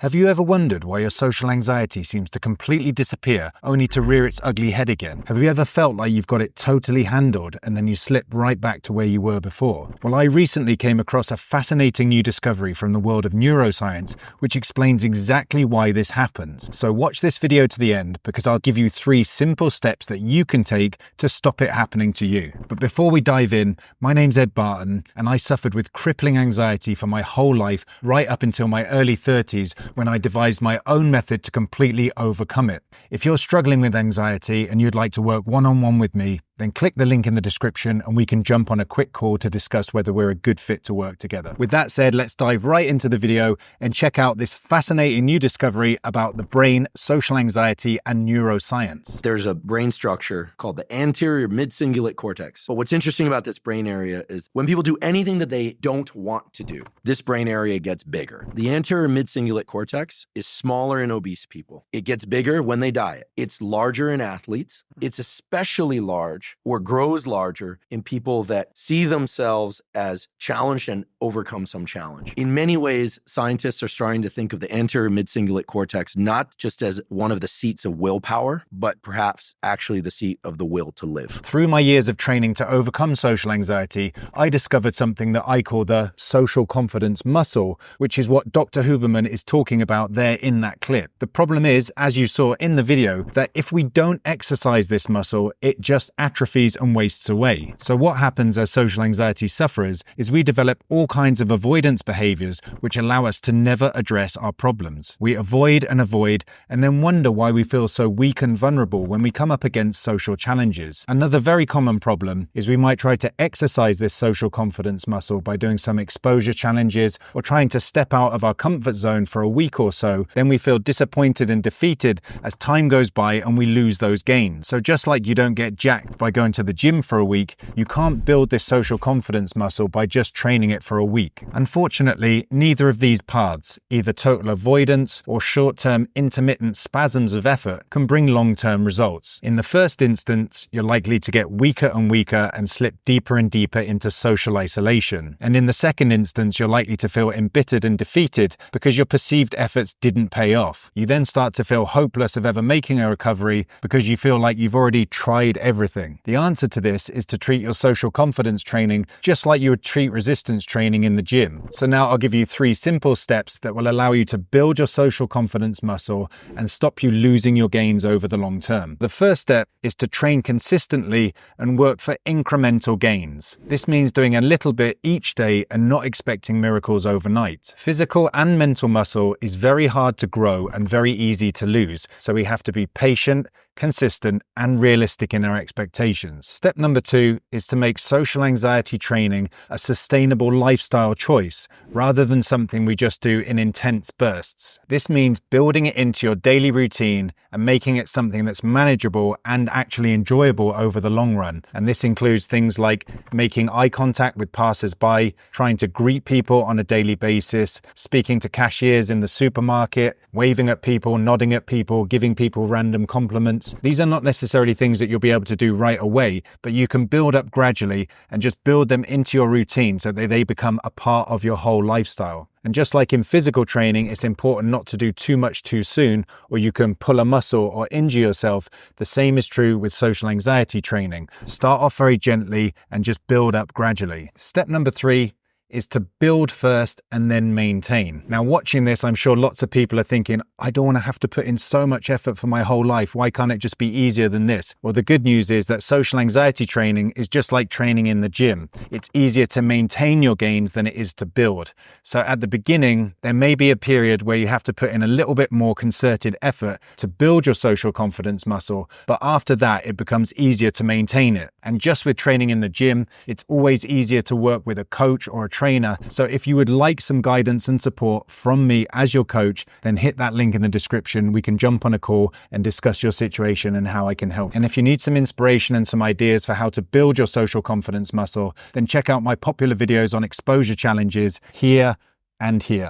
Have you ever wondered why your social anxiety seems to completely disappear only to rear its ugly head again? Have you ever felt like you've got it totally handled and then you slip right back to where you were before? Well, I recently came across a fascinating new discovery from the world of neuroscience, which explains exactly why this happens. So watch this video to the end because I'll give you 3 simple steps that you can take to stop it happening to you. But before we dive in, my name's Ed Barton and I suffered with crippling anxiety for my whole life right up until my early 30s, when I devised my own method to completely overcome it. If you're struggling with anxiety and you'd like to work one-on-one with me, then click the link in the description and we can jump on a quick call to discuss whether we're a good fit to work together. With that said, let's dive right into the video and check out this fascinating new discovery about the brain, social anxiety, and neuroscience. There's a brain structure called the anterior mid-cingulate cortex. But what's interesting about this brain area is when people do anything that they don't want to do, this brain area gets bigger. The anterior mid-cingulate cortex is smaller in obese people. It gets bigger when they diet. It's larger in athletes. It's especially large or grows larger in people that see themselves as challenged and overcome some challenge. In many ways, scientists are starting to think of the anterior mid-cingulate cortex not just as one of the seats of willpower, but perhaps actually the seat of the will to live. Through my years of training to overcome social anxiety, I discovered something that I call the social confidence muscle, which is what Dr. Huberman is talking about there in that clip. The problem is, as you saw in the video, that if we don't exercise this muscle, it just atrophies and wastes away. So what happens as social anxiety sufferers is we develop all kinds of avoidance behaviors which allow us to never address our problems. We avoid and then wonder why we feel so weak and vulnerable when we come up against social challenges. Another very common problem is we might try to exercise this social confidence muscle by doing some exposure challenges or trying to step out of our comfort zone for a week or so. Then we feel disappointed and defeated as time goes by and we lose those gains. So just like you don't get jacked by going to the gym for a week, you can't build this social confidence muscle by just training it for a week. Unfortunately, neither of these paths, either total avoidance or short-term intermittent spasms of effort, can bring long-term results. In the first instance, you're likely to get weaker and weaker and slip deeper and deeper into social isolation. And in the second instance, you're likely to feel embittered and defeated because your perceived efforts didn't pay off. You then start to feel hopeless of ever making a recovery because you feel like you've already tried everything. The answer to this is to treat your social confidence training just like you would treat resistance training in the gym. So now I'll give you 3 simple steps that will allow you to build your social confidence muscle and stop you losing your gains over the long term. The first step is to train consistently and work for incremental gains. This means doing a little bit each day and not expecting miracles overnight. Physical and mental muscle is very hard to grow and very easy to lose, so we have to be patient, consistent, and realistic in our expectations. Step number 2 is to make social anxiety training a sustainable lifestyle choice rather than something we just do in intense bursts. This means building it into your daily routine and making it something that's manageable and actually enjoyable over the long run. And this includes things like making eye contact with passers-by, trying to greet people on a daily basis, speaking to cashiers in the supermarket, waving at people, nodding at people, giving people random compliments. These are not necessarily things that you'll be able to do right away, but you can build up gradually and just build them into your routine so that they become a part of your whole lifestyle. And just like in physical training, it's important not to do too much too soon, or you can pull a muscle or injure yourself. The same is true with social anxiety training. Start off very gently and just build up gradually. Step number 3 is to build first and then maintain. Now, watching this, I'm sure lots of people are thinking, I don't want to have to put in so much effort for my whole life. Why can't it just be easier than this? Well, the good news is that social anxiety training is just like training in the gym. It's easier to maintain your gains than it is to build. So at the beginning, there may be a period where you have to put in a little bit more concerted effort to build your social confidence muscle, but after that, it becomes easier to maintain it. And just with training in the gym, it's always easier to work with a coach or a trainer. So if you would like some guidance and support from me as your coach, then hit that link in the description. We can jump on a call and discuss your situation and how I can help. And if you need some inspiration and some ideas for how to build your social confidence muscle, then check out my popular videos on exposure challenges here and here.